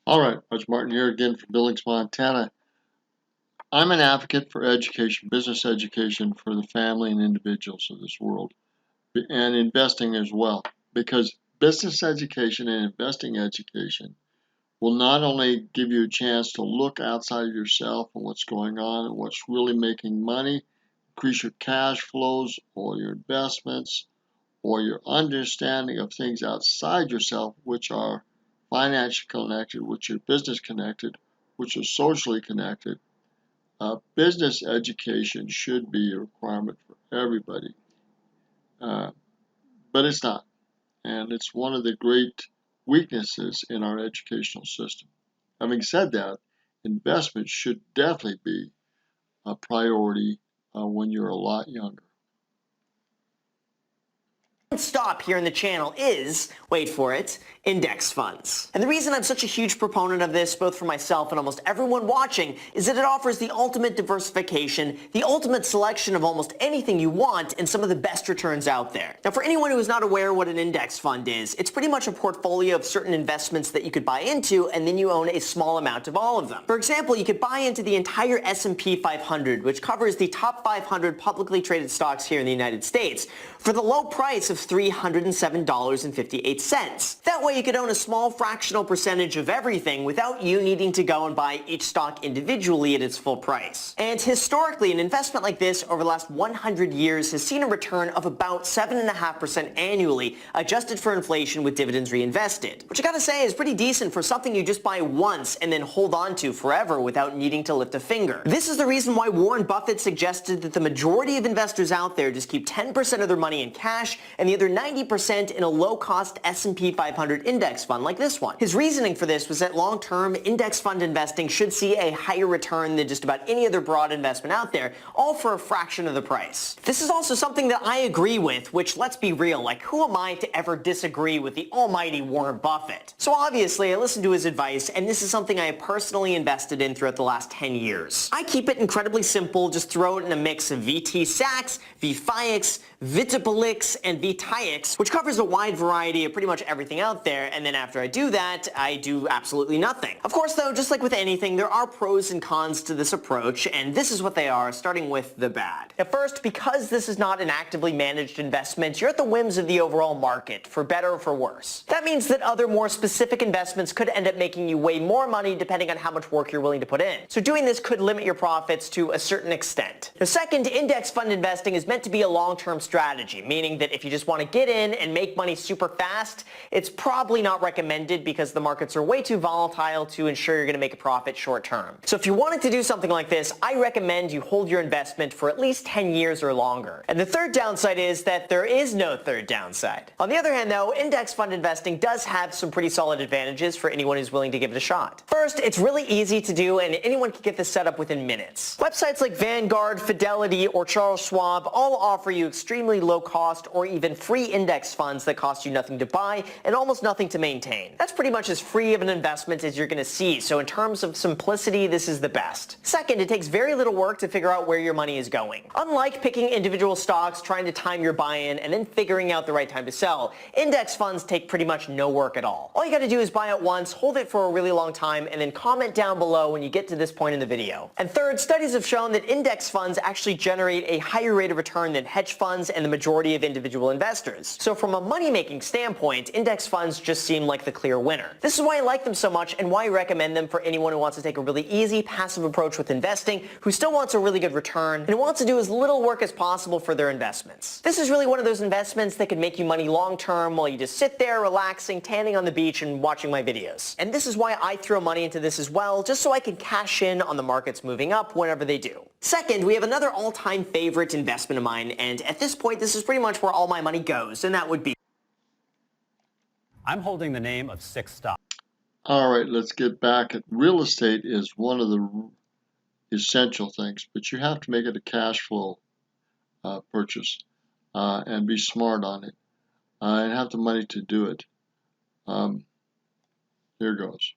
All right, Buzz Martin here again from Billings, Montana. I'm an advocate for education, business education for the family and individuals of this world, and investing as well, because business education and investing education will not only give you a chance to look outside of yourself and what's going on and what's really making money, increase your cash flows or your investments or your understanding of things outside yourself, which are financially connected, which are business connected, which are socially connected. Business education should be a requirement for everybody, but it's not. And it's one of the great weaknesses in our educational system. Having said that, investment should definitely be a priority when you're a lot younger. Stop here in the channel is, wait for it, index funds. And the reason I'm such a huge proponent of this, both for myself and almost everyone watching, is that it offers the ultimate diversification, the ultimate selection of almost anything you want, and some of the best returns out there. Now, for anyone who is not aware what an index fund is, it's pretty much a portfolio of certain investments that you could buy into, and then you own a small amount of all of them. For example, you could buy into the entire S&P 500, which covers the top 500 publicly traded stocks here in the United States, for the low price of $307.58. That way you could own a small fractional percentage of everything without you needing to go and buy each stock individually at its full price. And historically, an investment like this over the last 100 years has seen a return of about 7.5% annually, adjusted for inflation with dividends reinvested. Which I gotta say is pretty decent for something you just buy once and then hold on to forever without needing to lift a finger. This is the reason why Warren Buffett suggested that the majority of investors out there just keep 10% of their money in cash and the other 90% in a low-cost S&P 500 index fund like this one. His reasoning for this was that long-term index fund investing should see a higher return than just about any other broad investment out there, all for a fraction of the price. This is also something that I agree with, which, let's be real, like, who am I to ever disagree with the almighty Warren Buffett? So obviously I listened to his advice, and this is something I have personally invested in throughout the last 10 years. I keep it incredibly simple, just throw it in a mix of VT Sachs, VFIX, Vitabolix, and VTIX, which covers a wide variety of pretty much everything out there, and then after I do that, I do absolutely nothing. Of course though, just like with anything, there are pros and cons to this approach, and this is what they are, starting with the bad. At first, because this is not an actively managed investment, you're at the whims of the overall market, for better or for worse. That means that other more specific investments could end up making you way more money depending on how much work you're willing to put in. So doing this could limit your profits to a certain extent. The second, index fund investing is meant to be a long-term strategy, meaning that if you just want to get in and make money super fast, it's probably not recommended because the markets are way too volatile to ensure you're going to make a profit short term. So if you wanted to do something like this, I recommend you hold your investment for at least 10 years or longer. And the third downside is that there is no third downside. On the other hand though, index fund investing does have some pretty solid advantages for anyone who's willing to give it a shot. First, it's really easy to do and anyone can get this set up within minutes. Websites like Vanguard, Fidelity, or Charles Schwab all offer you extremely low cost or even free index funds that cost you nothing to buy and almost nothing to maintain. That's pretty much as free of an investment as you're going to see, so in terms of simplicity, this is the best. Second, it takes very little work to figure out where your money is going. Unlike picking individual stocks, trying to time your buy-in, and then figuring out the right time to sell, index funds take pretty much no work at all. All you got to do is buy it once, hold it for a really long time, and then comment down below when you get to this point in the video. And third, studies have shown that index funds actually generate a higher rate of return than hedge funds and the majority of individual investors. So from a money-making standpoint, index funds just seem like the clear winner. This is why I like them so much and why I recommend them for anyone who wants to take a really easy, passive approach with investing, who still wants a really good return, and who wants to do as little work as possible for their investments. This is really one of those investments that can make you money long-term while you just sit there relaxing, tanning on the beach, and watching my videos. And this is why I throw money into this as well, just so I can cash in on the markets moving up whenever they do. Second, we have another all-time favorite investment of mine, and at this point, this is pretty much where all my money goes, and that would be... I'm holding the name of 6 stocks. All right, let's get back. Real estate is one of the essential things, but you have to make it a cash flow purchase and be smart on it and have the money to do it. Here goes.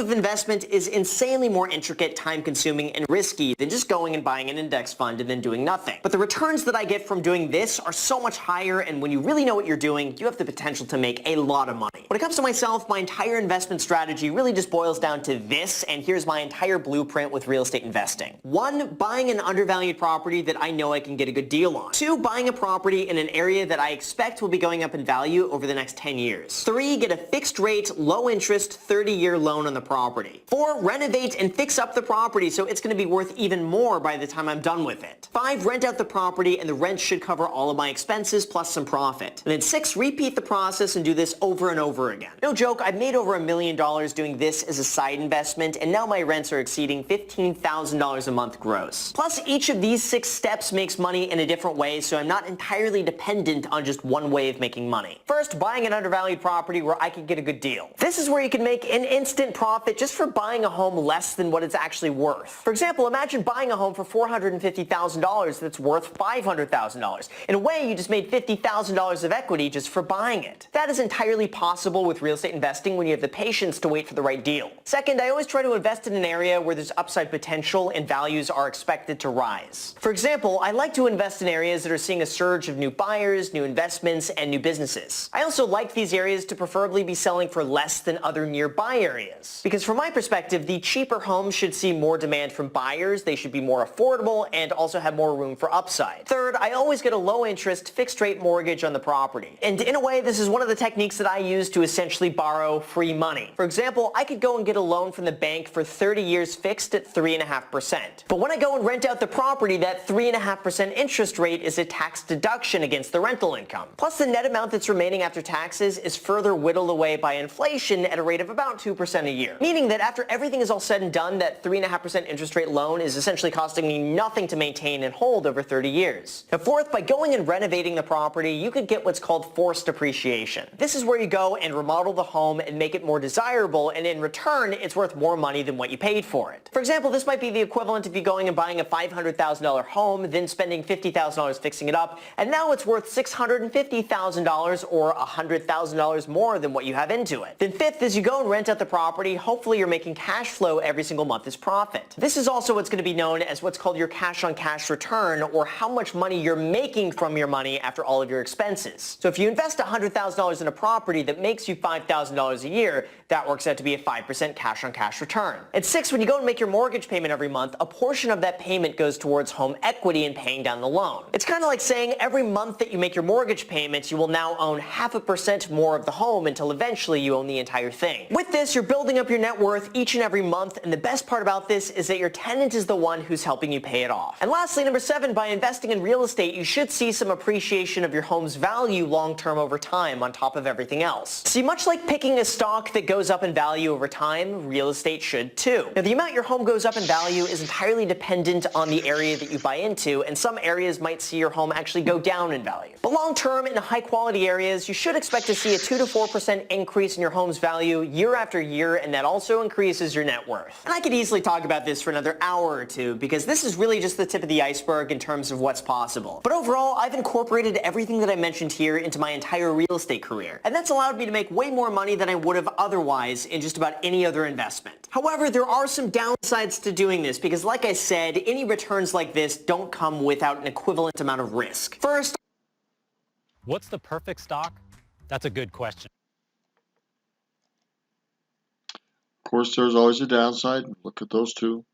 of investment is insanely more intricate, time-consuming, and risky than just going and buying an index fund and then doing nothing. But the returns that I get from doing this are so much higher, and when you really know what you're doing, you have the potential to make a lot of money. When it comes to myself, my entire investment strategy really just boils down to this, and here's my entire blueprint with real estate investing. 1, buying an undervalued property that I know I can get a good deal on. 2, buying a property in an area that I expect will be going up in value over the next 10 years. 3, get a fixed rate, low interest, 30-year loan on the property. 4, renovate and fix up the property so it's going to be worth even more by the time I'm done with it. 5, rent out the property and the rent should cover all of my expenses plus some profit. And then 6, repeat the process and do this over and over again. No joke, I've made over $1 million doing this as a side investment, and now my rents are exceeding $15,000 a month gross. Plus, each of these 6 steps makes money in a different way, so I'm not entirely dependent on just one way of making money. First, buying an undervalued property where I could get a good deal. This is where you can make an instant profit just for buying a home less than what it's actually worth. For example, imagine buying a home for $450,000 that's worth $500,000. In a way, you just made $50,000 of equity just for buying it. That is entirely possible with real estate investing when you have the patience to wait for the right deal. Second, I always try to invest in an area where there's upside potential and values are expected to rise. For example, I like to invest in areas that are seeing a surge of new buyers, new investments, and new businesses. I also like these areas to preferably be selling for less than other nearby areas. Because from my perspective, the cheaper homes should see more demand from buyers, they should be more affordable, and also have more room for upside. Third, I always get a low interest, fixed rate mortgage on the property. And in a way, this is one of the techniques that I use to essentially borrow free money. For example, I could go and get a loan from the bank for 30 years fixed at 3.5%. But when I go and rent out the property, that 3.5% interest rate is a tax deduction against the rental income. Plus, the net amount that's remaining after taxes is further whittled away by inflation at a rate of about 2% a year. Meaning that after everything is all said and done, that 3.5% interest rate loan is essentially costing me nothing to maintain and hold over 30 years. Now, fourth, by going and renovating the property, you could get what's called forced appreciation. This is where you go and remodel the home and make it more desirable, and in return, it's worth more money than what you paid for it. For example, this might be the equivalent of you going and buying a $500,000 home, then spending $50,000 fixing it up, and now it's worth $650,000 or $100,000 more than what you have into it. Then fifth, as you go and rent out the property, hopefully you're making cash flow every single month as profit. This is also what's going to be known as what's called your cash-on-cash return, or how much money you're making from your money after all of your expenses. So if you invest $100,000 in a property that makes you $5,000 a year, that works out to be a 5% cash-on-cash return. And six, when you go and make your mortgage payment every month, a portion of that payment goes towards home equity and paying down the loan. It's kind of like saying every month that you make your mortgage payments, you will now own 0.5% more of the home until eventually you own the entire thing. With this, you're building up your net worth each and every month, and the best part about this is that your tenant is the one who's helping you pay it off. And lastly, number 7, by investing in real estate, you should see some appreciation of your home's value long-term over time on top of everything else. See, much like picking a stock that goes up in value over time, real estate should too. Now, the amount your home goes up in value is entirely dependent on the area that you buy into, and some areas might see your home actually go down in value. But long-term, in high-quality areas, you should expect to see a 2 to 4% increase in your home's value year after year, and that also increases your net worth. And I could easily talk about this for another hour or two, because this is really just the tip of the iceberg in terms of what's possible. But overall, I've incorporated everything that I mentioned here into my entire real estate career, and that's allowed me to make way more money than I would have otherwise in just about any other investment. However, there are some downsides to doing this, because like I said, any returns like this don't come without an equivalent amount of risk. First, What's the perfect stock? That's a good question. Of course, there's always a downside. Look at those two.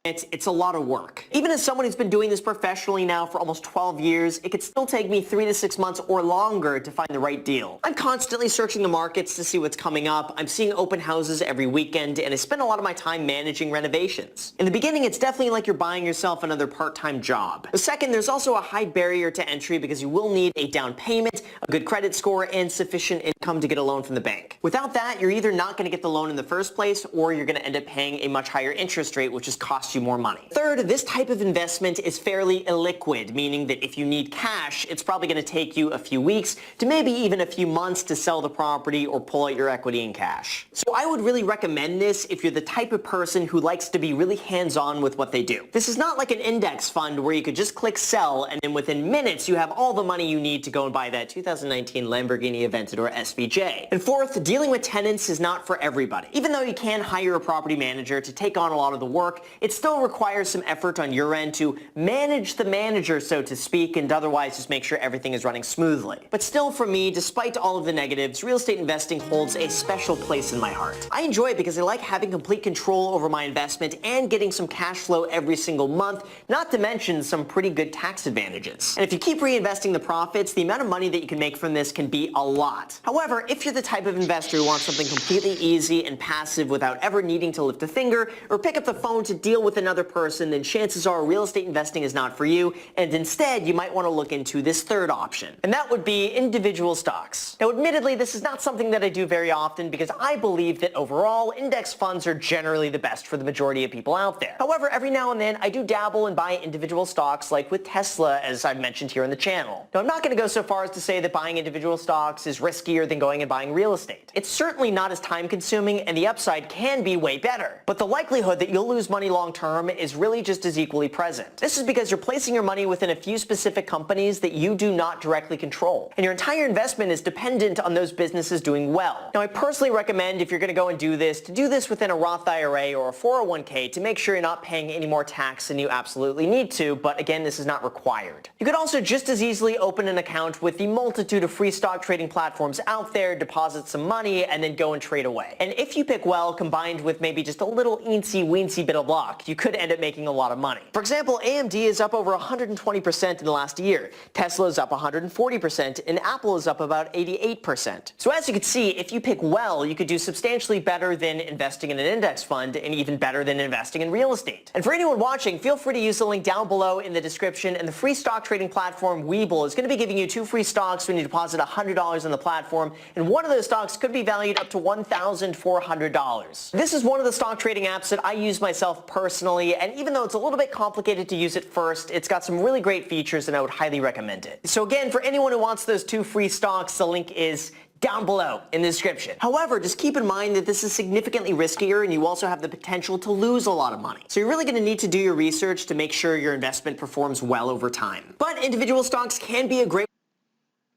It's a lot of work. Even as someone who's been doing this professionally now for almost 12 years, it could still take me 3 to 6 months or longer to find the right deal. I'm constantly searching the markets to see what's coming up. I'm seeing open houses every weekend, and I spend a lot of my time managing renovations. In the beginning, it's definitely like you're buying yourself another part-time job. Second, there's also a high barrier to entry because you will need a down payment, a good credit score, and sufficient income to get a loan from the bank. Without that, you're either not going to get the loan in the first place, or you're going to end up paying a much higher interest rate, which is cost cost you more money. Third, this type of investment is fairly illiquid, meaning that if you need cash, it's probably going to take you a few weeks to maybe even a few months to sell the property or pull out your equity in cash. So I would really recommend this if you're the type of person who likes to be really hands-on with what they do. This is not like an index fund where you could just click sell and then within minutes you have all the money you need to go and buy that 2019 Lamborghini Aventador SVJ. And fourth, dealing with tenants is not for everybody. Even though you can hire a property manager to take on a lot of the work, it still requires some effort on your end to manage the manager, so to speak, and otherwise just make sure everything is running smoothly. But still, for me, despite all of the negatives, real estate investing holds a special place in my heart. I enjoy it because I like having complete control over my investment and getting some cash flow every single month, not to mention some pretty good tax advantages. And if you keep reinvesting the profits, the amount of money that you can make from this can be a lot. However, if you're the type of investor who wants something completely easy and passive without ever needing to lift a finger or pick up the phone to deal with another person, then chances are real estate investing is not for you, and instead you might want to look into this third option, and that would be individual stocks. Now admittedly, this is not something that I do very often because I believe that overall index funds are generally the best for the majority of people out there. However, every now and then I do dabble and buy individual stocks, like with Tesla, as I've mentioned here on the channel. Now I'm not going to go so far as to say that buying individual stocks is riskier than going and buying real estate. It's certainly not as time consuming and the upside can be way better, but the likelihood that you'll lose money long term is really just as equally present. This is because you're placing your money within a few specific companies that you do not directly control, and your entire investment is dependent on those businesses doing well. Now I personally recommend, if you're going to go and do this, to do this within a Roth IRA or a 401k to make sure you're not paying any more tax than you absolutely need to, but again, this is not required. You could also just as easily open an account with the multitude of free stock trading platforms out there, deposit some money, and then go and trade away. And if you pick well, combined with maybe just a little eensy-weensy bit of luck, you could end up making a lot of money. For example, AMD is up over 120% in the last year, Tesla is up 140%, and Apple is up about 88%. So as you can see, if you pick well, you could do substantially better than investing in an index fund, and even better than investing in real estate. And for anyone watching, feel free to use the link down below in the description, and the free stock trading platform Webull is going to be giving you 2 free stocks when you deposit $100 on the platform, and one of those stocks could be valued up to $1,400. This is one of the stock trading apps that I use myself personally, and even though it's a little bit complicated to use at first, it's got some really great features and I would highly recommend it. So again, for anyone who wants those 2 free stocks, the link is down below in the description. However, just keep in mind that this is significantly riskier and you also have the potential to lose a lot of money. So you're really going to need to do your research to make sure your investment performs well over time. But individual stocks can be a great...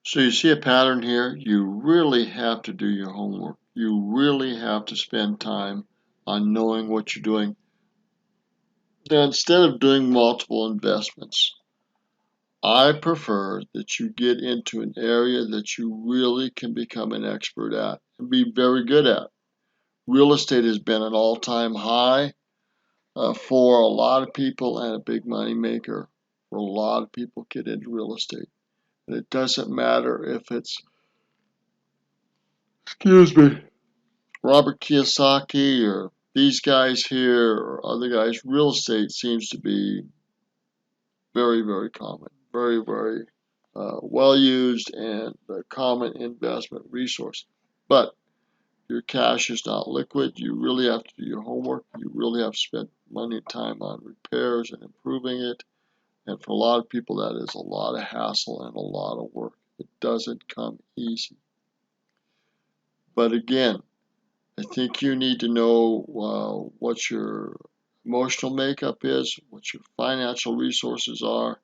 So you see a pattern here. You really have to do your homework. You really have to spend time on knowing what you're doing. Now, instead of doing multiple investments, I prefer that you get into an area that you really can become an expert at and be very good at. Real estate has been an all-time high for a lot of people and a big money maker for a lot of people get into real estate. And it doesn't matter if it's, Robert Kiyosaki or these guys here or other guys. Real estate seems to be very, very common, very, very well used and a common investment resource. But your cash is not liquid. You really have to do your homework. You really have to spend money and time on repairs and improving it. And for a lot of people, that is a lot of hassle and a lot of work. It doesn't come easy. But again, I think you need to know what your emotional makeup is, what your financial resources are,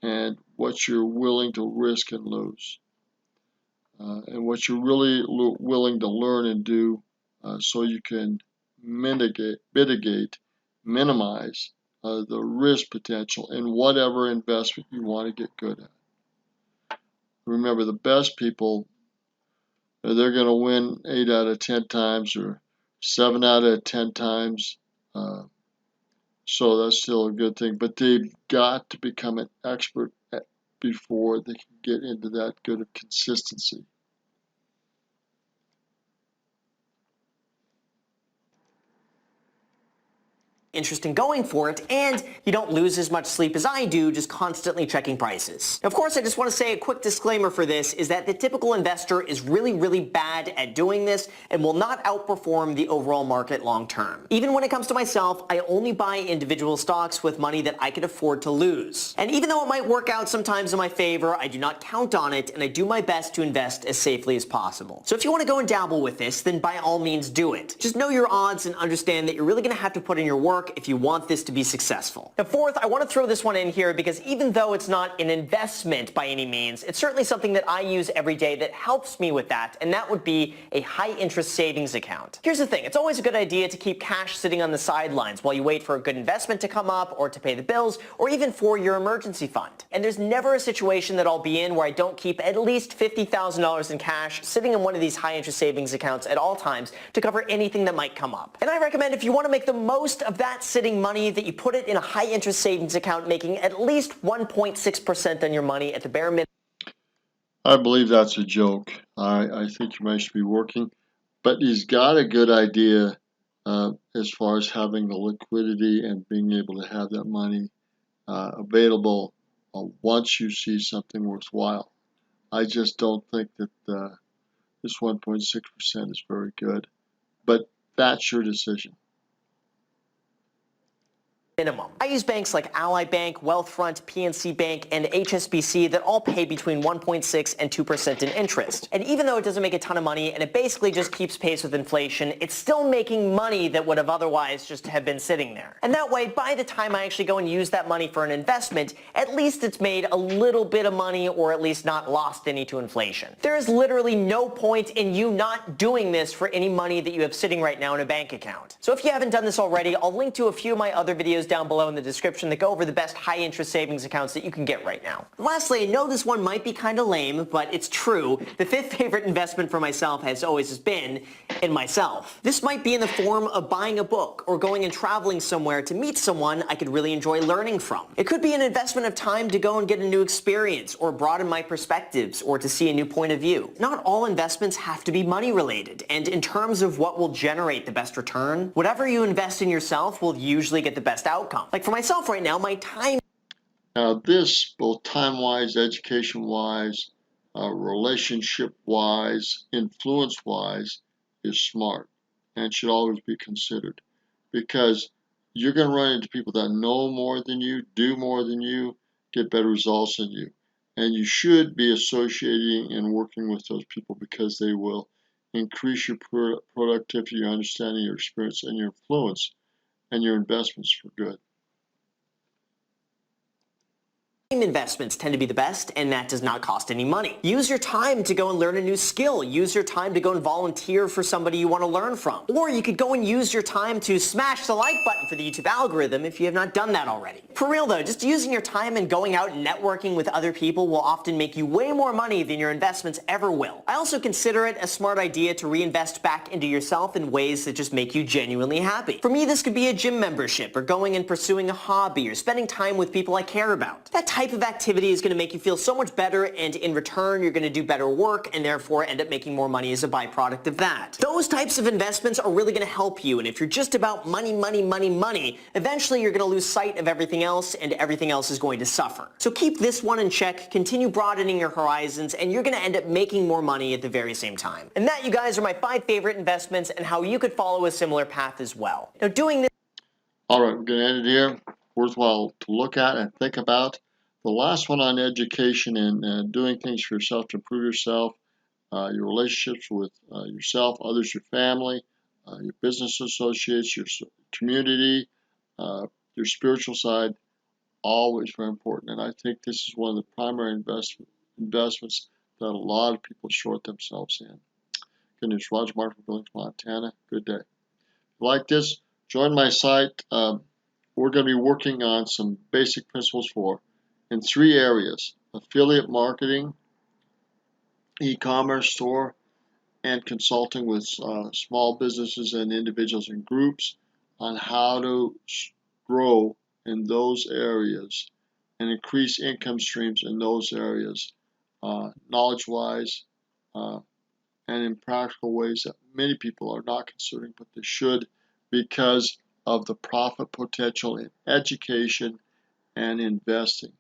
and what you're willing to risk and lose. And what you're really willing to learn and do so you can mitigate, minimize the risk potential in whatever investment you want to get good at. Remember, the best people, they're going to win 8 out of 10 times or 7 out of 10 times. So that's still a good thing. But they've got to become an expert before they can get into that good of consistency. interest in going for it, and you don't lose as much sleep as I do just constantly checking prices. Of course, I just want to say a quick disclaimer for this is that the typical investor is really bad at doing this and will not outperform the overall market long term. Even when it comes to myself, I only buy individual stocks with money that I can afford to lose. And even though it might work out sometimes in my favor, I do not count on it, and I do my best to invest as safely as possible. So if you want to go and dabble with this, then by all means do it. Just know your odds and understand that you're really going to have to put in your work if you want this to be successful. Now, fourth, I want to throw this one in here because even though it's not an investment by any means, it's certainly something that I use every day that helps me with that, and that would be a high interest savings account. Here's the thing, it's always a good idea to keep cash sitting on the sidelines while you wait for a good investment to come up or to pay the bills or even for your emergency fund. And there's never a situation that I'll be in where I don't keep at least $50,000 in cash sitting in one of these high interest savings accounts at all times to cover anything that might come up. And I recommend if you want to make the most of that sitting money that you put it in a high interest savings account making at least 1.6% on your money at the bare minimum. I believe that's a joke. I think you might be working, but he's got a good idea as far as having the liquidity and being able to have that money available once you see something worthwhile. I just don't think that this 1.6% is very good, but that's your decision. Minimum. I use banks like Ally Bank, Wealthfront, PNC Bank, and HSBC that all pay between 1.6 and 2% in interest. And even though it doesn't make a ton of money and it basically just keeps pace with inflation, it's still making money that would have otherwise just have been sitting there. And that way, by the time I actually go and use that money for an investment, at least it's made a little bit of money or at least not lost any to inflation. There is literally no point in you not doing this for any money that you have sitting right now in a bank account. So if you haven't done this already, I'll link to a few of my other videos down below in the description that go over the best high interest savings accounts that you can get right now. Lastly, I know this one might be kind of lame, but it's true. The fifth favorite investment for myself has always been in myself. This might be in the form of buying a book or going and traveling somewhere to meet someone I could really enjoy learning from. It could be an investment of time to go and get a new experience or broaden my perspectives or to see a new point of view. Not all investments have to be money related, and in terms of what will generate the best return, whatever you invest in yourself will usually get the best outcome. Like for myself right now, my time. Now this, both time-wise, education-wise, relationship-wise, influence-wise, is smart and should always be considered, because you're going to run into people that know more than you, do more than you, get better results than you. And you should be associating and working with those people because they will increase your productivity, your understanding, your experience, and your influence and your investments for good. Investments tend to be the best, and that does not cost any money. Use your time to go and learn a new skill. Use your time to go and volunteer for somebody you want to learn from. Or you could go and use your time to smash the like button for the YouTube algorithm if you have not done that already. For real though, just using your time and going out and networking with other people will often make you way more money than your investments ever will. I also consider it a smart idea to reinvest back into yourself in ways that just make you genuinely happy. For me, this could be a gym membership, or going and pursuing a hobby, or spending time with people I care about. That type of activity is going to make you feel so much better, and in return you're going to do better work and therefore end up making more money as a byproduct of that. Those types of investments are really going to help you, and if you're just about money, eventually you're going to lose sight of everything else, and everything else is going to suffer. So keep this one in check, continue broadening your horizons, and you're going to end up making more money at the very same time. And that, you guys, are my 5 favorite investments and how you could follow a similar path as well. Now, doing this. All right, we're going to end it here. Worthwhile to look at and think about. The last one on education and doing things for yourself to improve yourself, your relationships with yourself, others, your family, your business associates, your community, your spiritual side, always very important. And I think this is one of the primary investments that a lot of people short themselves in. Good news, Roger Martin from Billings, Montana. Good day. If you like this, join my site. We're going to be working on some basic principles in 3 areas: affiliate marketing, e-commerce store, and consulting with small businesses and individuals and groups on how to grow in those areas and increase income streams in those areas, knowledge-wise, and in practical ways that many people are not considering, but they should, because of the profit potential in education and investing.